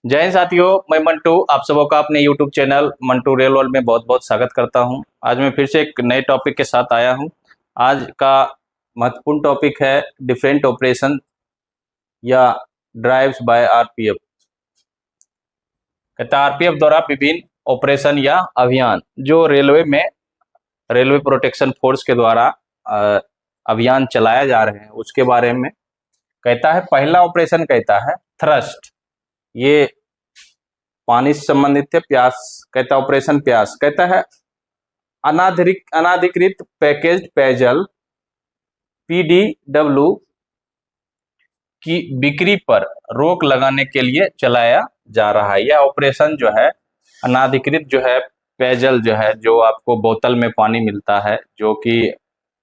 जय हिंद साथियों, मैं मंटू आप सबों का अपने YouTube channel Mantu rail world में बहुत बहुत स्वागत करता हूं। आज मैं फिर से एक नए टॉपिक के साथ आया हूं। आज का महत्वपूर्ण टॉपिक है डिफरेंट ऑपरेशन या ड्राइव्स बाय आरपीएफ। कहता है आरपीएफ द्वारा विभिन्न ऑपरेशन या अभियान जो रेलवे में रेलवे प्रोटेक्शन फोर्स के द्वारा अभियान चलाया जा रहे हैं उसके बारे में कहता है। पहला ऑपरेशन कहता है थ्रस्ट, ये पानी से संबंधित है। प्यास कहता है ऑपरेशन प्यास कहता है अनाधिकृत पैकेज्ड पेयजल पीडीडब्ल्यू की बिक्री पर रोक लगाने के लिए चलाया जा रहा है। यह ऑपरेशन जो है अनाधिकृत जो है पेयजल जो है, जो आपको बोतल में पानी मिलता है जो कि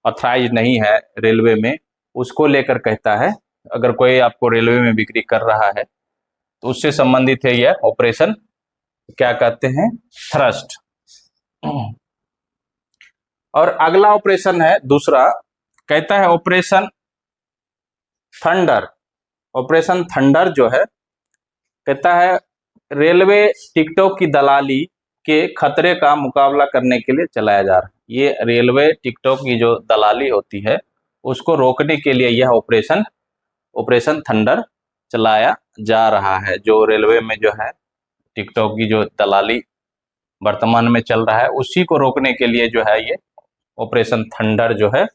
ऑथराइज नहीं है रेलवे में, उसको लेकर कहता है अगर कोई आपको रेलवे में बिक्री कर रहा है तो उससे संबंधित है यह ऑपरेशन, क्या कहते हैं, थ्रस्ट। और अगला ऑपरेशन है दूसरा, कहता है ऑपरेशन थंडर। ऑपरेशन थंडर जो है कहता है रेलवे टिकटों की दलाली के खतरे का मुकाबला करने के लिए चलाया जा रहा है। ये रेलवे टिकटों की जो दलाली होती है उसको रोकने के लिए यह ऑपरेशन थंडर चलाया जा रहा है। जो रेलवे में जो है टिकटों की जो दलाली वर्तमान में चल रहा है उसी को रोकने के लिए जो है ये ऑपरेशन थंडर जो है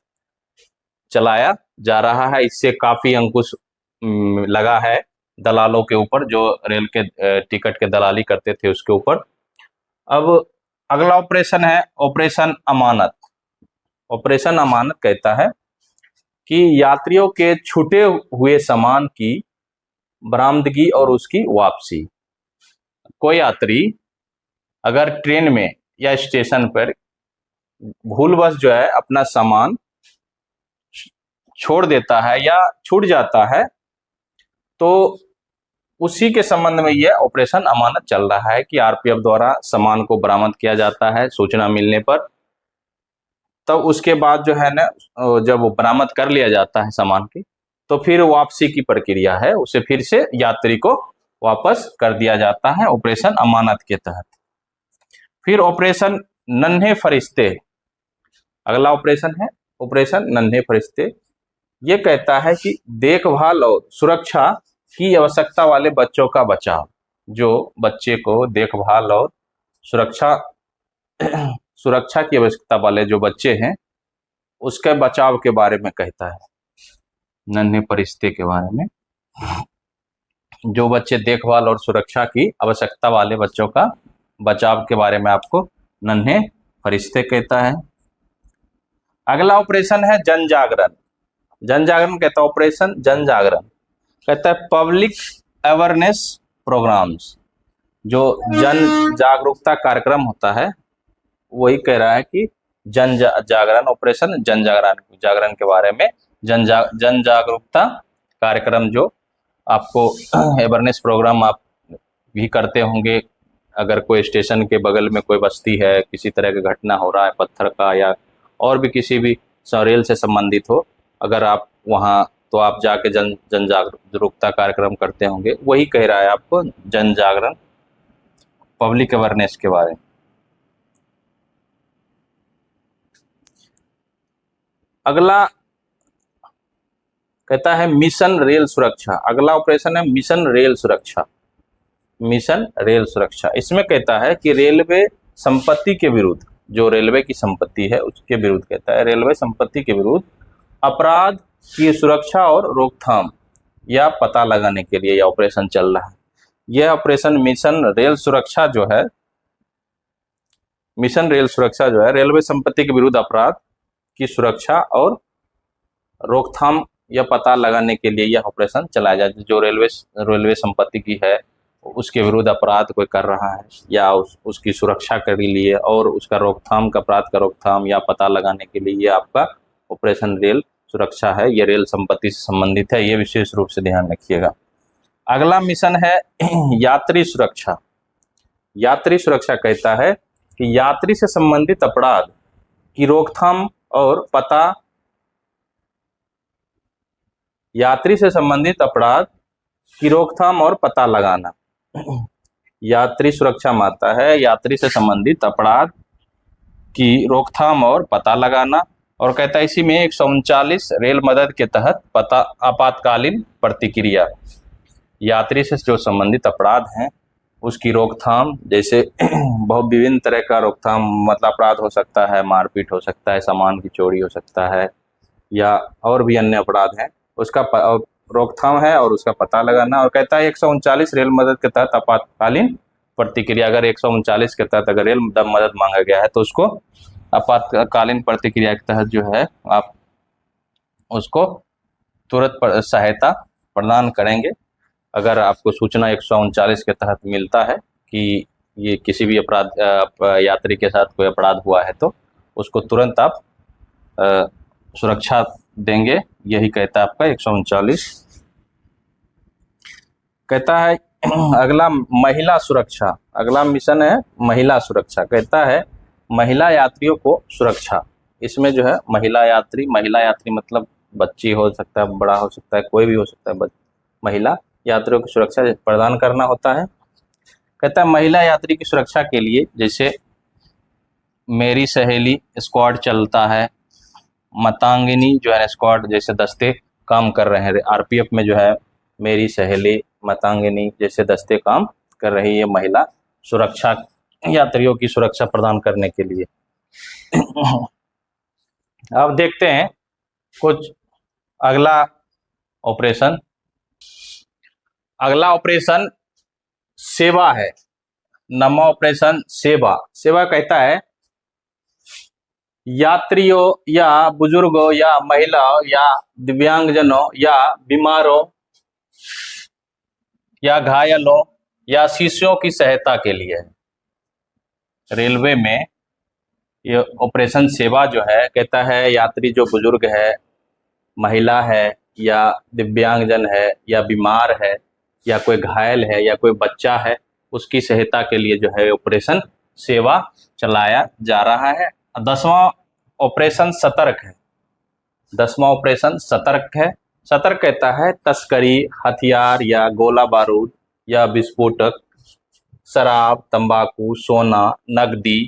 चलाया जा रहा है। इससे काफी अंकुश लगा है दलालों के ऊपर, जो रेल के टिकट के दलाली करते थे उसके ऊपर। अब अगला ऑपरेशन है ऑपरेशन अमानत। ऑपरेशन अमानत कहता है कि यात्रियों के छूटे हुए सामान की बरामदगी और उसकी वापसी। कोई यात्री अगर ट्रेन में या स्टेशन पर भूलवश जो है अपना सामान छोड़ देता है या छूट जाता है तो उसी के संबंध में यह ऑपरेशन अमानत चल रहा है कि आरपीएफ द्वारा सामान को बरामद किया जाता है सूचना मिलने पर। तब उसके बाद जो है ना, जब वो बरामद कर लिया जाता है सामान की, तो फिर वापसी की प्रक्रिया है, उसे फिर से यात्री को वापस कर दिया जाता है ऑपरेशन अमानत के तहत। फिर ऑपरेशन नन्हे फरिश्ते। अगला ऑपरेशन है ऑपरेशन नन्हे फरिश्ते। ये कहता है कि देखभाल और सुरक्षा की आवश्यकता वाले बच्चों का बचाव। जो बच्चे को देखभाल और सुरक्षा की आवश्यकता वाले जो बच्चे हैं उसके बचाव के बारे में कहता है। नन्हे फरिश्ते के बारे में, जो बच्चे देखभाल और सुरक्षा की आवश्यकता वाले बच्चों का बचाव के बारे में आपको नन्हे फरिश्ते कहता है। अगला ऑपरेशन है जन जागरण। जन जागरण कहता है ऑपरेशन जन जागरण कहता है पब्लिक अवेयरनेस प्रोग्राम्स। जो जन जागरूकता कार्यक्रम होता है वही कह रहा है कि जन जागरण ऑपरेशन जन जागरण के बारे में। जन जागरूकता कार्यक्रम जो आपको अवेयरनेस प्रोग्राम आप भी करते होंगे। अगर कोई स्टेशन के बगल में कोई बस्ती है, किसी तरह का घटना हो रहा है पत्थर का या और भी किसी भी रेल से संबंधित हो, अगर आप वहाँ तो आप जाके जन जागरूकता कार्यक्रम करते होंगे। वही कह रहा है आपको जन जागरण पब्लिक अवेयरनेस के बारे में। अगला कहता है मिशन रेल सुरक्षा। अगला ऑपरेशन है मिशन रेल सुरक्षा। मिशन रेल सुरक्षा इसमें कहता है कि रेलवे संपत्ति के विरुद्ध, जो रेलवे की संपत्ति है उसके विरुद्ध, कहता है रेलवे संपत्ति के विरुद्ध अपराध की सुरक्षा और रोकथाम या पता लगाने के लिए यह ऑपरेशन चल रहा है। यह ऑपरेशन मिशन रेल सुरक्षा जो है, मिशन रेल सुरक्षा जो है रेलवे संपत्ति के विरुद्ध अपराध की सुरक्षा और रोकथाम या पता लगाने के लिए यह ऑपरेशन चलाया जाए। जो रेलवे संपत्ति की है उसके विरुद्ध अपराध कोई कर रहा है या उसकी सुरक्षा के लिए और उसका रोकथाम का अपराध का रोकथाम या पता लगाने के लिए ये आपका ऑपरेशन रेल सुरक्षा है। ये रेल संपत्ति से संबंधित है, ये विशेष रूप से ध्यान रखिएगा। अगला मिशन है यात्री सुरक्षा। यात्री सुरक्षा कहता है कि यात्री से संबंधित अपराध की रोकथाम और पता यात्री से संबंधित अपराध की रोकथाम और पता लगाना। यात्री सुरक्षा में आता है यात्री से संबंधित अपराध की रोकथाम और पता लगाना। और कहता है इसी में 139 रेल मदद के तहत पता आपातकालीन प्रतिक्रिया, यात्री से जो संबंधित अपराध हैं उसकी रोकथाम, जैसे बहुत विभिन्न तरह का रोकथाम, मतलब अपराध हो सकता है, मारपीट हो सकता है, सामान की चोरी हो सकता है, या और भी अन्य अपराध हैं, उसका रोकथाम है और उसका पता लगाना। और कहता है 139 रेल मदद के तहत आपातकालीन प्रतिक्रिया, अगर 139 के तहत अगर रेल मदद मांगा गया है तो उसको आपातकालीन प्रतिक्रिया के तहत जो है आप उसको तुरंत सहायता प्रदान करेंगे। अगर आपको सूचना 139 के तहत मिलता है कि ये किसी भी अपराध यात्री के साथ कोई अपराध हुआ है तो उसको तुरंत आप सुरक्षा देंगे, यही कहता है आपका 139। कहता है अगला महिला सुरक्षा, अगला मिशन है महिला सुरक्षा। कहता है महिला यात्रियों को सुरक्षा, इसमें जो है महिला यात्री मतलब बच्ची हो सकता है, बड़ा हो सकता है, कोई भी हो सकता है, महिला यात्रियों की सुरक्षा प्रदान करना होता है। कहता है महिला यात्री की सुरक्षा के लिए जैसे मेरी सहेली स्क्वाड चलता है, मतांगिनी जो है स्क्वाड जैसे दस्ते काम कर रहे हैं आरपीएफ में, जो है मेरी सहेली, मतांगिनी जैसे दस्ते काम कर रही है महिला सुरक्षा, यात्रियों की सुरक्षा प्रदान करने के लिए। अब देखते हैं कुछ अगला ऑपरेशन। अगला ऑपरेशन सेवा है, नवा ऑपरेशन सेवा। सेवा कहता है यात्रियों या बुजुर्गों या महिलाओं या दिव्यांगजनों या बीमारों या घायलों या शिशुओं की सहायता के लिए। रेलवे में ये ऑपरेशन सेवा जो है, कहता है यात्री जो बुजुर्ग है, महिला है या दिव्यांगजन है या बीमार है या कोई घायल है या कोई बच्चा है, उसकी सहायता के लिए जो है ऑपरेशन सेवा चलाया जा रहा है। 10वां ऑपरेशन सतर्क है। 10वां ऑपरेशन सतर्क है। सतर्क कहता है तस्करी, हथियार या गोला बारूद या विस्फोटक, शराब, तंबाकू, सोना, नकदी,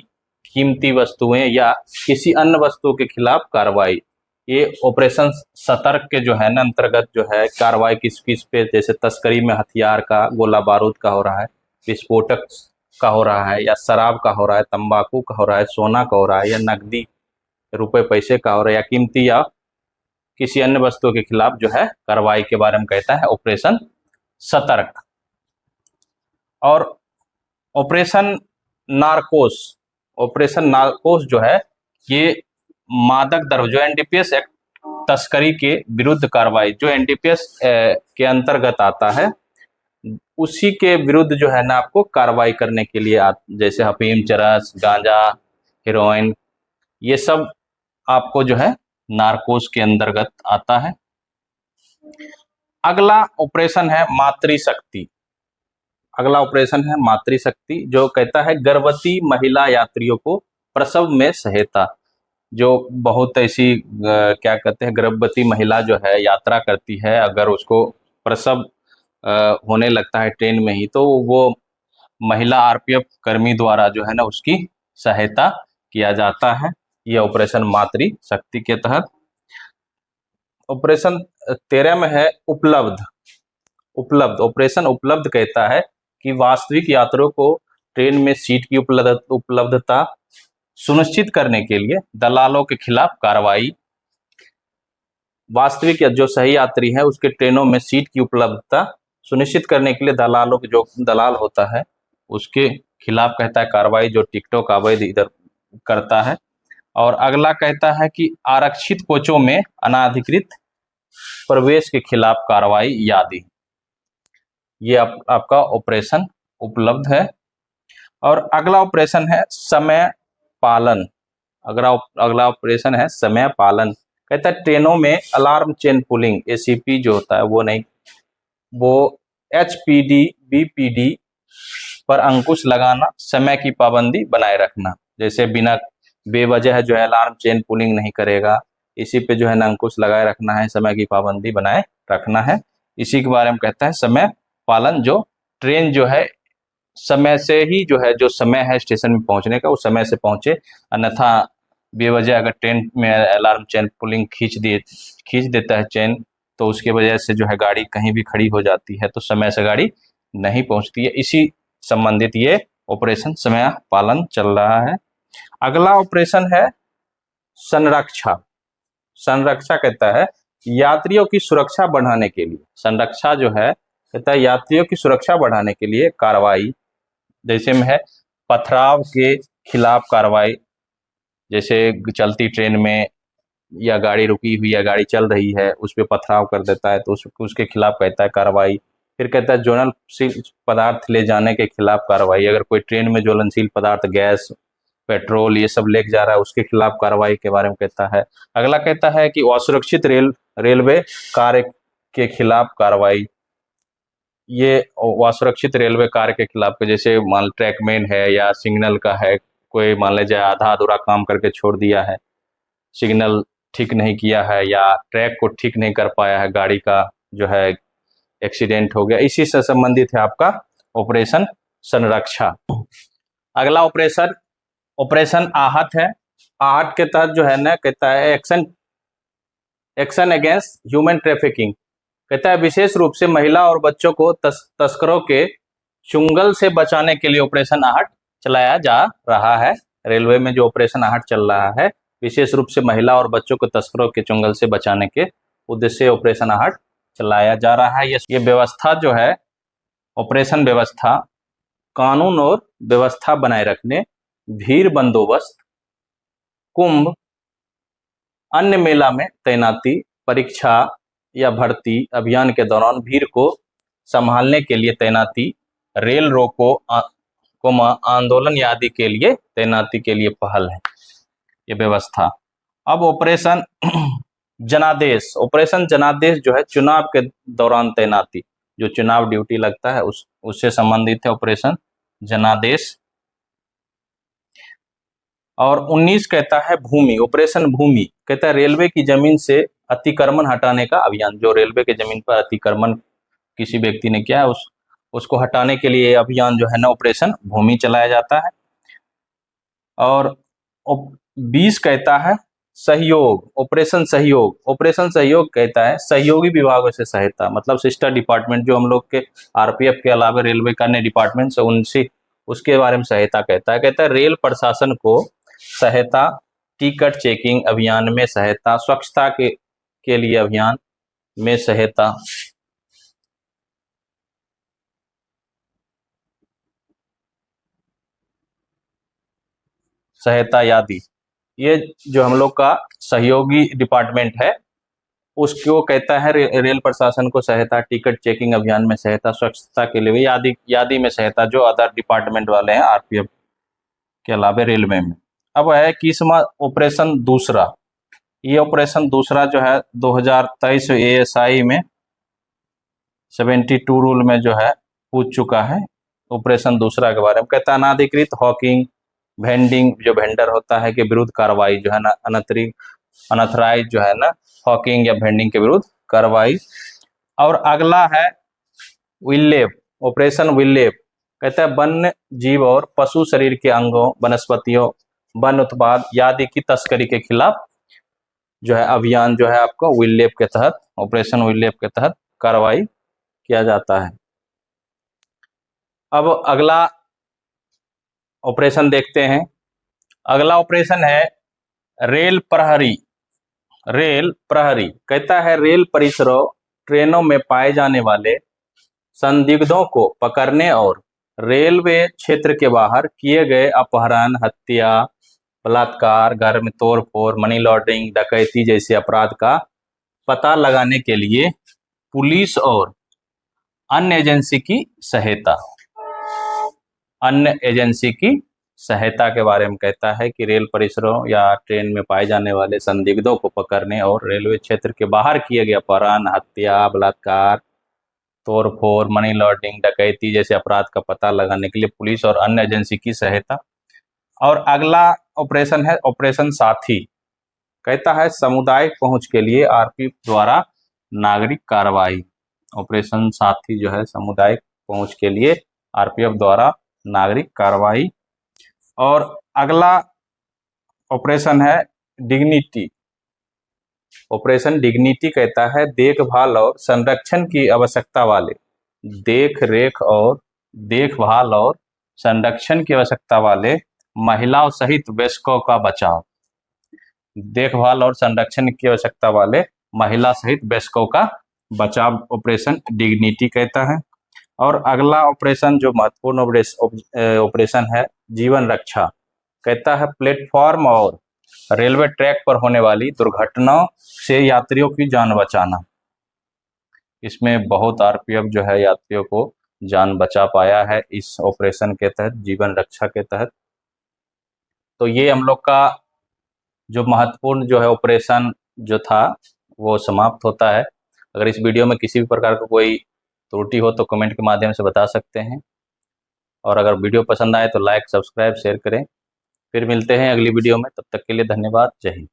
कीमती वस्तुएं या किसी अन्य वस्तु के खिलाफ कार्रवाई। ये ऑपरेशन सतर्क के जो है ना अंतर्गत जो है कार्रवाई किस किस पे, जैसे तस्करी में हथियार का, गोला बारूद का हो रहा है, विस्फोटक का हो रहा है, या शराब का हो रहा है, तंबाकू का हो रहा है, सोना का हो रहा है, या नकदी रुपए पैसे का हो रहा है, या कीमती या किसी अन्य वस्तु के खिलाफ जो है कार्रवाई के बारे में कहता है ऑपरेशन सतर्क। और ऑपरेशन नारकोस, ऑपरेशन नारकोस जो है ये मादक द्रव्य, जो एनडीपीएस एक्ट तस्करी के विरुद्ध कार्रवाई, जो एनडीपीएस के अंतर्गत आता है, उसी के विरुद्ध जो है ना आपको कार्रवाई करने के लिए जैसे अफीम, चरस, गांजा, हेरोइन, ये सब आपको जो है नारकोस के अंतर्गत आता है। अगला ऑपरेशन है मातृशक्ति। अगला ऑपरेशन है मातृशक्ति, जो कहता है गर्भवती महिला यात्रियों को प्रसव में सहायता। जो बहुत ऐसी क्या कहते हैं, गर्भवती महिला जो है यात्रा करती है, अगर उसको प्रसव होने लगता है ट्रेन में ही, तो वो महिला आरपीएफ कर्मी द्वारा जो है ना उसकी सहायता किया जाता है, ये ऑपरेशन मातृशक्ति के तहत। ऑपरेशन 13 में है उपलब्ध। उपलब्ध ऑपरेशन उपलब्ध कहता है कि वास्तविक यात्रियों को ट्रेन में सीट की उपलब्धता सुनिश्चित करने के लिए दलालों के खिलाफ कार्रवाई। वास्तविक या जो सही यात्री है उसके ट्रेनों में सीट की उपलब्धता सुनिश्चित करने के लिए दलालों के, जो दलाल होता है उसके खिलाफ कहता है कार्रवाई, जो टिकटों का अवैध इधर करता है। और अगला कहता है कि आरक्षित कोचों में अनाधिकृत प्रवेश के खिलाफ कार्रवाई आदि। ये आपका ऑपरेशन उपलब्ध है। और अगला ऑपरेशन है समय पालन। अगला ऑपरेशन है समय पालन। कहता है ट्रेनों में अलार्म चेन पुलिंग, एसीपी जो होता है वो नहीं, वो एचपीडी, बीपीडी पर अंकुश लगाना, समय की पाबंदी बनाए रखना। जैसे बिना बेवजह जो है अलार्म चेन पुलिंग नहीं करेगा, इसी पे जो है ना अंकुश लगाए रखना है, समय की पाबंदी बनाए रखना है। इसी के बारे में कहता है समय पालन। जो ट्रेन जो है समय से ही जो है, जो समय है स्टेशन में पहुंचने का, उस समय से पहुंचे, अन्यथा बेवजह अगर ट्रेन में अलार्म चेन पुलिंग खींच देता है चेन, तो उसकी वजह से जो है गाड़ी कहीं भी खड़ी हो जाती है, तो समय से गाड़ी नहीं पहुंचती है। इसी संबंधित ये ऑपरेशन समय पालन चल रहा है। अगला ऑपरेशन है संरक्षा। संरक्षा कहता है यात्रियों की सुरक्षा बढ़ाने के लिए, संरक्षा जो है कहता है यात्रियों की सुरक्षा बढ़ाने के लिए कार्रवाई, जैसे में है पथराव के खिलाफ कार्रवाई, जैसे चलती ट्रेन में या गाड़ी रुकी हुई या गाड़ी चल रही है उस पर पथराव कर देता है तो उसके खिलाफ कहता है कार्रवाई। फिर कहता है ज्वलनशील पदार्थ ले जाने के खिलाफ कार्रवाई, अगर कोई ट्रेन में ज्वलनशील पदार्थ गैस पेट्रोल ये सब लेके जा रहा है उसके खिलाफ कार्रवाई के बारे में कहता है। अगला कहता है कि असुरक्षित रेलवे कार्य के खिलाफ कार्रवाई, ये असुरक्षित रेलवे कार्य के खिलाफ, जैसे मान ट्रैकमैन है या सिग्नल का है, कोई मान लीजिए आधा अधूरा काम करके छोड़ दिया है, सिग्नल ठीक नहीं किया है या ट्रैक को ठीक नहीं कर पाया है, गाड़ी का जो है एक्सीडेंट हो गया, इसी से संबंधित है आपका ऑपरेशन संरक्षा। अगला ऑपरेशन आहत है। आहत के तहत जो है ना कहता है एक्शन अगेंस्ट ह्यूमन ट्रैफिकिंग, कहता है विशेष रूप से महिला और बच्चों को तस्करों के चुंगल से बचाने के लिए ऑपरेशन आहट चलाया जा रहा है। रेलवे में जो ऑपरेशन आहट चल रहा है विशेष रूप से महिला और बच्चों को तस्करों के चुंगल से बचाने के उद्देश्य से ऑपरेशन आहट चलाया जा रहा है। ये व्यवस्था जो है ऑपरेशन व्यवस्था कानून और व्यवस्था बनाए रखने, भीड़ बंदोबस्त, कुंभ, अन्य मेला में तैनाती, परीक्षा या भर्ती अभियान के दौरान भीड़ को संभालने के लिए तैनाती, रेल रोको आंदोलन आदि के लिए तैनाती के लिए पहल है ये व्यवस्था। अब ऑपरेशन जनादेश। ऑपरेशन जनादेश जो है चुनाव के दौरान तैनाती, जो चुनाव ड्यूटी लगता है उससे संबंधित है ऑपरेशन जनादेश। और 19 कहता है भूमि, ऑपरेशन भूमि, कहता है रेलवे की जमीन से अतिक्रमण हटाने का अभियान, जो रेलवे के जमीन पर अतिक्रमण किसी व्यक्ति ने किया है उसको हटाने के लिए अभियान जो है ना ऑपरेशन भूमि चलाया जाता है। और 20 कहता है सहयोग, ऑपरेशन सहयोग। ऑपरेशन सहयोग कहता है सहयोगी विभागों से सहायता, मतलब सिस्टर डिपार्टमेंट जो हम लोग के आरपीएफ के अलावा रेलवे का अन्य डिपार्टमेंट से उनसे उसके बारे में सहायता कहता है। कहता है रेल प्रशासन को सहायता, टिकट चेकिंग अभियान में सहायता, स्वच्छता के लिए अभियान में सहायता। आदि, ये जो हम लोग का सहयोगी डिपार्टमेंट है उसको कहता है रेल प्रशासन को सहायता, टिकट चेकिंग अभियान में सहायता, स्वच्छता के लिए यादी में सहायता, जो अदर डिपार्टमेंट वाले हैं आरपीएफ के अलावा रेलवे में। अब है 21वां ऑपरेशन दूसरा। ये ऑपरेशन दूसरा जो है 2023 एएसआई में 72 रूल में जो है पूछ चुका है। ऑपरेशन दूसरा के बारे में कहता है अनाधिकृत हॉकिंग वेंडिंग, जो वेंडर होता है के विरुद्ध कार्रवाई जो है ना, अनथराइज जो है ना हॉकिंग या वेंडिंग के विरुद्ध कार्रवाई। और अगला है विलेप, ऑपरेशन विलेप, कहता है वन्य जीव और पशु शरीर के अंगों, वनस्पतियों, वन उत्पाद आदि की तस्करी के खिलाफ जो है अभियान जो है आपको विलेप के तहत, ऑपरेशन विलेप के तहत कार्रवाई किया जाता है। अब अगला ऑपरेशन देखते हैं। अगला ऑपरेशन है रेल प्रहरी। रेल प्रहरी कहता है रेल परिसरों, ट्रेनों में पाए जाने वाले संदिग्धों को पकड़ने और रेलवे क्षेत्र के बाहर किए गए अपहरण, हत्या, बलात्कार, घर में तोड़फोड़, मनी लॉन्ड्रिंग, डकैती जैसे अपराध का पता लगाने के लिए पुलिस और अन्य एजेंसी की सहायता, अन्य एजेंसी की सहायता के बारे में कहता है कि रेल परिसरों या ट्रेन में पाए जाने वाले संदिग्धों को पकड़ने और रेलवे क्षेत्र के बाहर किए गए अपहरण, हत्या, बलात्कार, तोड़फोड़, मनी लॉन्ड्रिंग, डकैती जैसे अपराध का पता लगाने के लिए पुलिस और अन्य एजेंसी की सहायता। और अगला ऑपरेशन है ऑपरेशन साथी, कहता है सामुदायिक पहुंच के लिए आरपीएफ द्वारा नागरिक कार्रवाई। ऑपरेशन साथी जो है सामुदायिक पहुंच के लिए आरपीएफ द्वारा नागरिक कार्रवाई। और अगला ऑपरेशन है डिग्निटी। ऑपरेशन डिग्निटी कहता है देखभाल और संरक्षण की आवश्यकता वाले, देखभाल और संरक्षण की आवश्यकता वाले महिलाओं सहित वयस्कों का बचाव। देखभाल और संरक्षण की आवश्यकता वाले महिला सहित वयस्कों का बचाव ऑपरेशन डिग्निटी कहता है। और अगला ऑपरेशन जो महत्वपूर्ण ऑपरेशन है जीवन रक्षा कहता है प्लेटफॉर्म और रेलवे ट्रैक पर होने वाली दुर्घटनाओं से यात्रियों की जान बचाना। इसमें बहुत आरपीएफ जो है यात्रियों को जान बचा पाया है इस ऑपरेशन के तहत, जीवन रक्षा के तहत। तो ये हम लोग का जो महत्वपूर्ण जो है ऑपरेशन जो था वो समाप्त होता है। अगर इस वीडियो में किसी भी प्रकार का कोई त्रुटि हो तो कमेंट के माध्यम से बता सकते हैं। और अगर वीडियो पसंद आए तो लाइक, सब्सक्राइब, शेयर करें। फिर मिलते हैं अगली वीडियो में, तब तक के लिए धन्यवाद। जय हिंद।